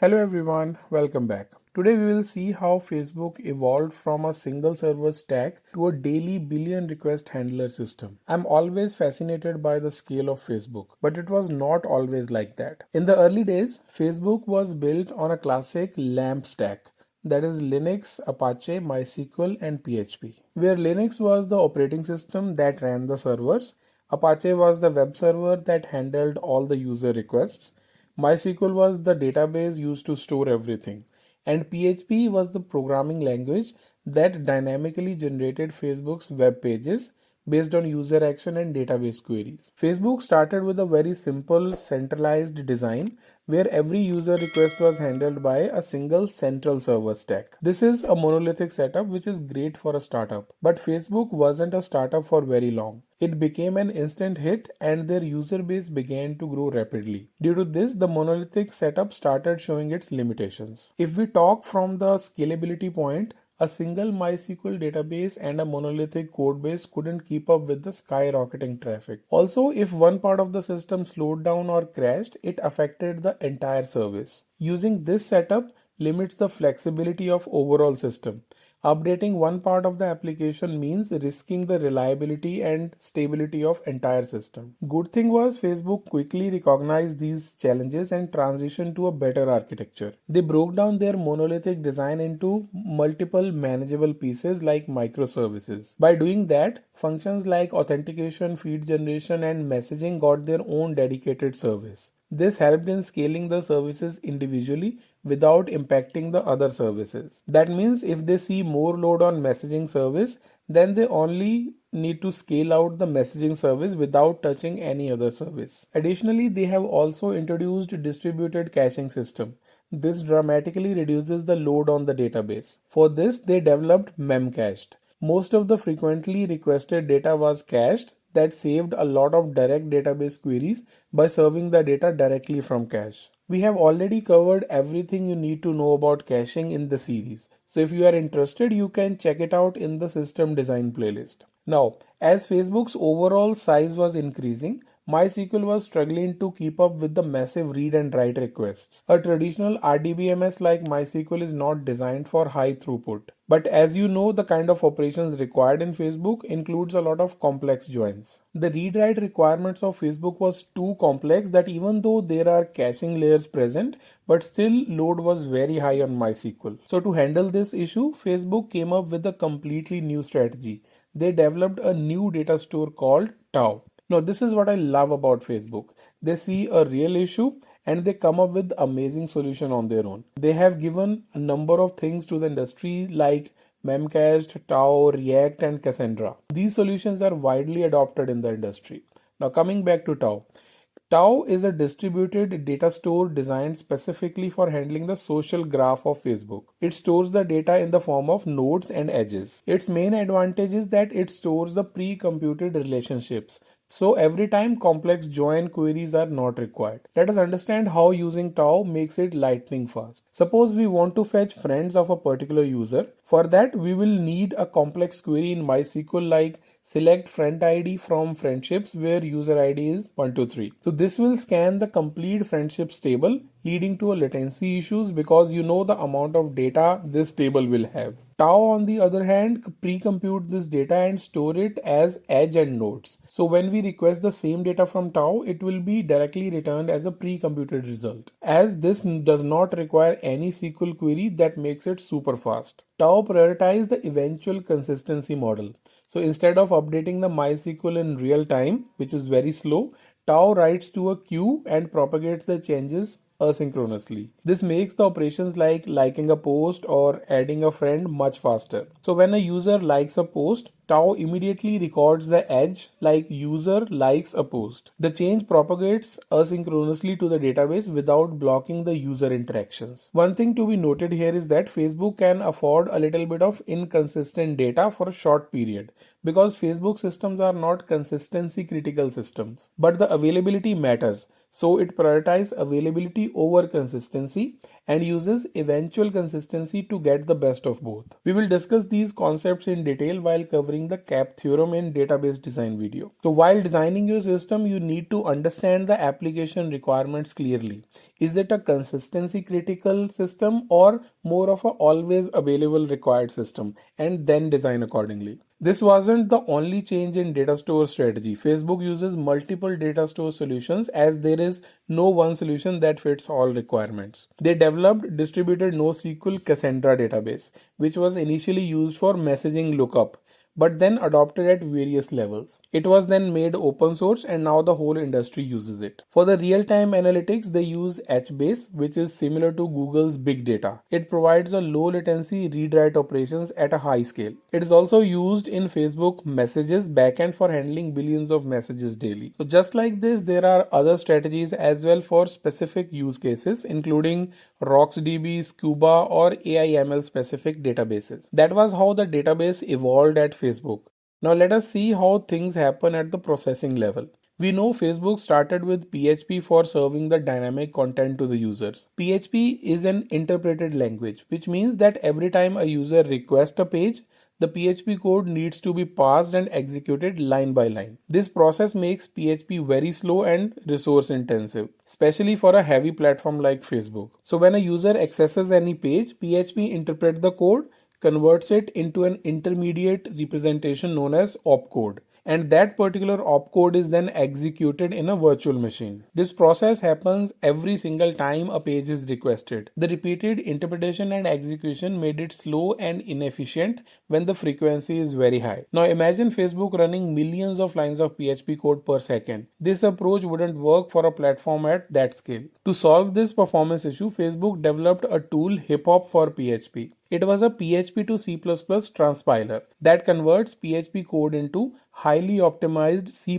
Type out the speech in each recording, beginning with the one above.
Hello everyone, welcome back. Today we will see how Facebook evolved from a single server stack to a daily billion request handler system. I'm always fascinated by the scale of Facebook, but it was not always like that. In the early days, Facebook was built on a classic LAMP stack, that is Linux, Apache, MySQL, and PHP. Where Linux was the operating system that ran the servers, Apache was the web server that handled all the user requests, MySQL was the database used to store everything, and PHP was the programming language that dynamically generated Facebook's web pages based on user action and database queries. Facebook started with a very simple centralized design where every user request was handled by a single central server stack. This is a monolithic setup which is great for a startup, but Facebook wasn't a startup for very long. It became an instant hit and their user base began to grow rapidly. Due to this, the monolithic setup started showing its limitations. If we talk from the scalability point, a single MySQL database and a monolithic codebase couldn't keep up with the skyrocketing traffic. Also, if one part of the system slowed down or crashed, it affected the entire service. Using this setup limits the flexibility of overall system. Updating one part of the application means risking the reliability and stability of entire system. Good thing was Facebook quickly recognized these challenges and transitioned to a better architecture. They broke down their monolithic design into multiple manageable pieces like microservices. By doing that, functions like authentication, feed generation, and messaging got their own dedicated service. This helped in scaling the services individually without impacting the other services. That means if they see more load on messaging service, then they only need to scale out the messaging service without touching any other service. Additionally, they have also introduced distributed caching system. This dramatically reduces the load on the database. For this, they developed Memcached. Most of the frequently requested data was cached. That saved a lot of direct database queries by serving the data directly from cache. We have already covered everything you need to know about caching in the series. So if you are interested, you can check it out in the system design playlist. Now, as Facebook's overall size was increasing, MySQL was struggling to keep up with the massive read and write requests. A traditional RDBMS like MySQL is not designed for high throughput. But as you know, the kind of operations required in Facebook includes a lot of complex joins. The read-write requirements of Facebook was too complex that even though there are caching layers present, but still load was very high on MySQL. So to handle this issue, Facebook came up with a completely new strategy. They developed a new data store called Tau. Now, this is what I love about Facebook. They see a real issue and they come up with amazing solution on their own. They have given a number of things to the industry like Memcached, Tau, React, and Cassandra. These solutions are widely adopted in the industry. Now, coming back to Tau. Tau is a distributed data store designed specifically for handling the social graph of Facebook. It stores the data in the form of nodes and edges. Its main advantage is that it stores the pre-computed relationships. So every time complex join queries are not required. Let us understand how using Tau makes it lightning fast. Suppose we want to fetch friends of a particular user. For that, we will need a complex query in MySQL like select friend ID from friendships where user ID is 123. So this will scan the complete friendships table, leading to a latency issues because you know the amount of data this table will have. Tau, on the other hand, pre-compute this data and store it as edge and nodes. So when we request the same data from Tau, it will be directly returned as a pre-computed result. As this does not require any SQL query, that makes it super fast. Tau prioritizes the eventual consistency model. So instead of updating the MySQL in real time, which is very slow, Tau writes to a queue and propagates the changes asynchronously. This makes the operations like liking a post or adding a friend much faster. So when a user likes a post, Tau immediately records the edge like user likes a post. The change propagates asynchronously to the database without blocking the user interactions. One thing to be noted here is that Facebook can afford a little bit of inconsistent data for a short period because Facebook systems are not consistency critical systems, but the availability matters. So it prioritizes availability over consistency and uses eventual consistency to get the best of both. We will discuss these concepts in detail while covering the CAP theorem in database design video. So while designing your system, you need to understand the application requirements clearly. Is it a consistency critical system or more of a always available required system, and then design accordingly? This wasn't the only change in data store strategy. Facebook uses multiple data store solutions as there is no one solution that fits all requirements. They developed distributed NoSQL Cassandra database, which was initially used for messaging lookup, but then adopted at various levels. It was then made open source and now the whole industry uses it. For the real-time analytics, they use HBase, which is similar to Google's big data. It provides a low latency read-write operations at a high scale. It is also used in Facebook Messages backend for handling billions of messages daily. So just like this, there are other strategies as well for specific use cases, including RocksDB, Scuba, or AIML specific databases. That was how the database evolved at Facebook. Now let us see how things happen at the processing level. We know Facebook started with PHP for serving the dynamic content to the users. PHP is an interpreted language, which means that every time a user requests a page, the PHP code needs to be parsed and executed line by line. This process makes PHP very slow and resource intensive, especially for a heavy platform like Facebook. So when a user accesses any page, PHP interprets the code, converts it into an intermediate representation known as opcode, and that particular opcode is then executed in a virtual machine. This process happens every single time a page is requested. The repeated interpretation and execution made it slow and inefficient when the frequency is very high. Now imagine Facebook running millions of lines of PHP code per second. This approach wouldn't work for a platform at that scale. To solve this performance issue, Facebook developed a tool, HipHop, for PHP. It was a PHP to C++ transpiler that converts PHP code into highly optimized C++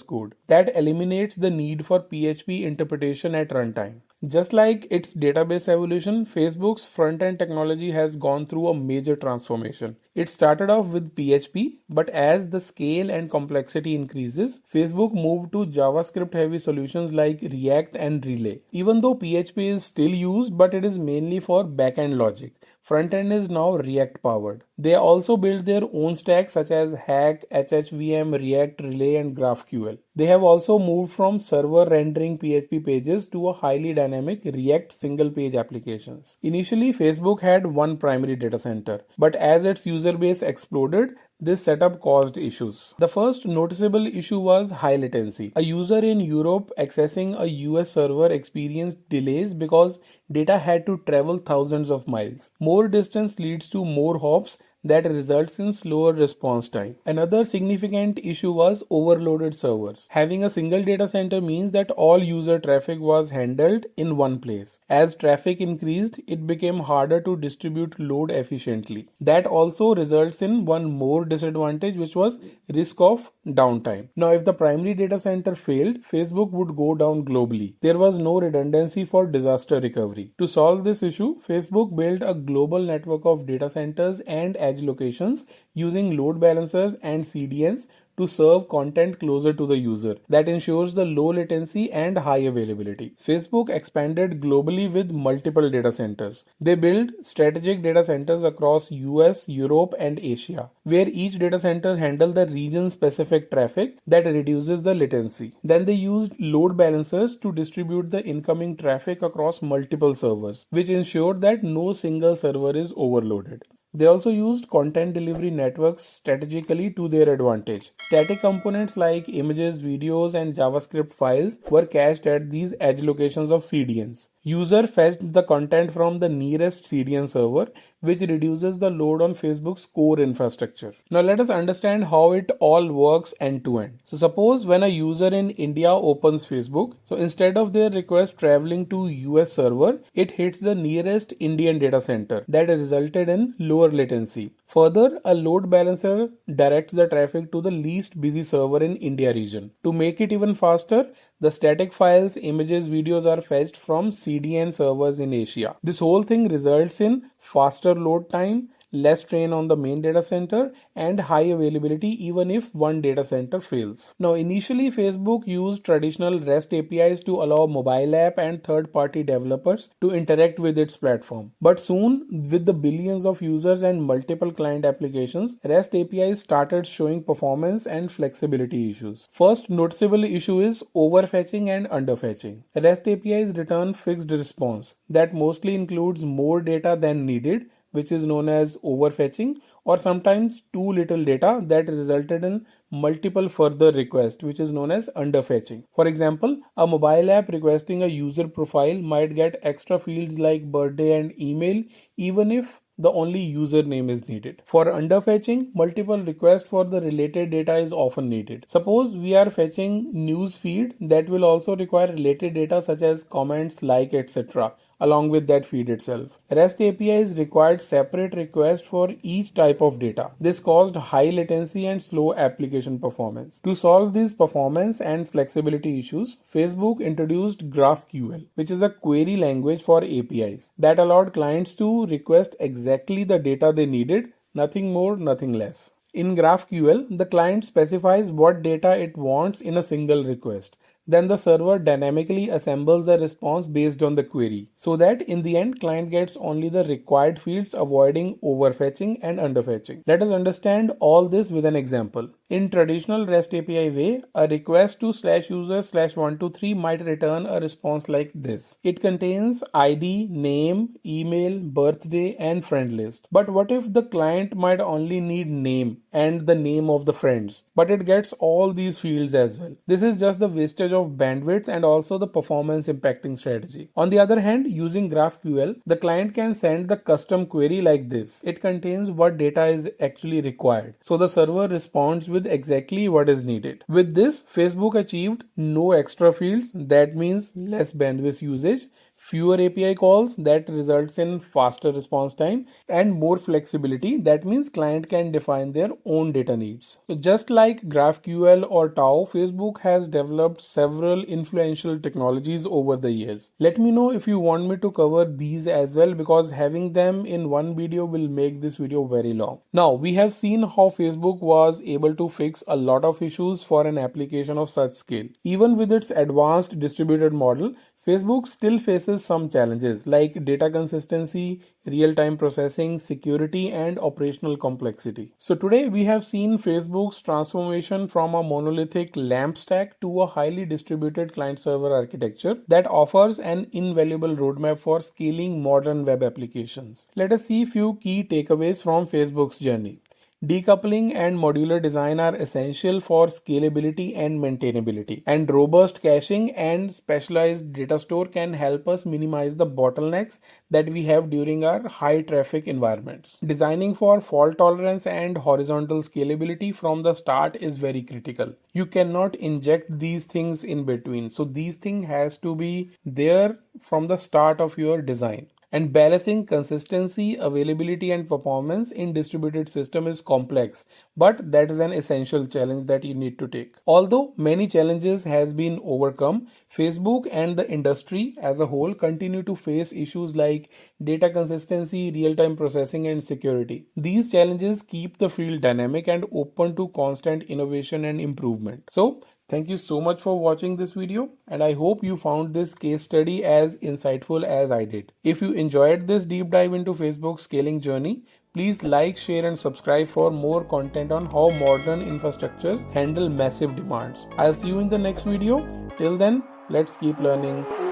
code that eliminates the need for PHP interpretation at runtime. Just like its database evolution, Facebook's front-end technology has gone through a major transformation. It started off with PHP, but as the scale and complexity increases, Facebook moved to JavaScript-heavy solutions like React and Relay. Even though PHP is still used, but it is mainly for backend logic. Front-end is now React-powered. They also built their own stacks such as Hack, HHVM, React, Relay, and GraphQL. They have also moved from server rendering PHP pages to a highly dynamic React single-page applications. Initially, Facebook had one primary data center, but as its user base exploded, this setup caused issues. The first noticeable issue was high latency. A user in Europe accessing a US server experienced delays because data had to travel thousands of miles. More distance leads to more hops that results in slower response time. Another significant issue was overloaded servers. Having a single data center means that all user traffic was handled in one place. As traffic increased, it became harder to distribute load efficiently. That also results in one more disadvantage, which was risk of downtime. Now, if the primary data center failed, Facebook would go down globally. There was no redundancy for disaster recovery. To solve this issue, Facebook built a global network of data centers and edge locations using load balancers and CDNs to serve content closer to the user. That ensures the low latency and high availability. Facebook expanded globally with multiple data centers. They built strategic data centers across US, Europe, and Asia, where each data center handled the region-specific traffic that reduces the latency. Then they used load balancers to distribute the incoming traffic across multiple servers, which ensured that no single server is overloaded. They also used content delivery networks strategically to their advantage. Static components like images, videos, and JavaScript files were cached at these edge locations of CDNs. User fetched the content from the nearest CDN server, which reduces the load on Facebook's core infrastructure. Now let us understand how it all works end to end. So suppose when a user in India opens Facebook, so instead of their request traveling to US server, it hits the nearest Indian data center. That resulted in lower latency. Further, a load balancer directs the traffic to the least busy server in India region. To make it even faster, the static files, images, videos are fetched from CDN servers in Asia. This whole thing results in faster load time, less strain on the main data center, and high availability even if one data center fails. Now, initially, Facebook used traditional REST APIs to allow mobile app and third-party developers to interact with its platform. But soon, with the billions of users and multiple client applications, REST APIs started showing performance and flexibility issues. First noticeable issue is overfetching and underfetching. REST APIs return fixed response that mostly includes more data than needed, which is known as overfetching, or sometimes too little data that resulted in multiple further requests, which is known as underfetching. For example, a mobile app requesting a user profile might get extra fields like birthday and email even if the only username is needed. For underfetching, multiple requests for the related data is often needed. Suppose we are fetching news feed that will also require related data such as comments, like, etc. along with that feed itself. REST APIs required separate requests for each type of data. This caused high latency and slow application performance. To solve these performance and flexibility issues, Facebook introduced GraphQL, which is a query language for APIs that allowed clients to request exactly the data they needed, nothing more, nothing less. In GraphQL, the client specifies what data it wants in a single request. Then the server dynamically assembles the response based on the query, so that in the end client gets only the required fields, avoiding overfetching and underfetching. Let us understand all this with an example. In traditional REST API way, a request to /user/123 might return a response like this. It contains ID, name, email, birthday, and friend list. But what if the client might only need name and the name of the friends, but it gets all these fields as well? This is just the wastage of bandwidth and also the performance impacting strategy. On the other hand, using GraphQL, the client can send the custom query like this. It contains what data is actually required, so the server responds with exactly what is needed. With this, Facebook achieved no extra fields, that means less bandwidth usage, fewer API calls, that results in faster response time, and more flexibility, that means client can define their own data needs. So just like GraphQL or Tau, Facebook has developed several influential technologies over the years. Let me know if you want me to cover these as well, because having them in one video will make this video very long. Now, we have seen how Facebook was able to fix a lot of issues for an application of such scale. Even with its advanced distributed model, Facebook still faces some challenges like data consistency, real-time processing, security, and operational complexity. So today we have seen Facebook's transformation from a monolithic LAMP stack to a highly distributed client-server architecture that offers an invaluable roadmap for scaling modern web applications. Let us see few key takeaways from Facebook's journey. Decoupling and modular design are essential for scalability and maintainability, and robust caching and specialized data store can help us minimize the bottlenecks that we have during our high traffic environments. Designing for fault tolerance and horizontal scalability from the start is very critical. You cannot inject these things in between, so these things has to be there from the start of your design. And balancing consistency, availability, and performance in distributed system is complex, but that is an essential challenge that you need to take. Although many challenges has been overcome, Facebook and the industry as a whole continue to face issues like data consistency, real-time processing, and security. These challenges keep the field dynamic and open to constant innovation and improvement. So, thank you so much for watching this video, and I hope you found this case study as insightful as I did. If you enjoyed this deep dive into Facebook's scaling journey, please like, share, and subscribe for more content on how modern infrastructures handle massive demands. I'll see you in the next video. Till then, let's keep learning.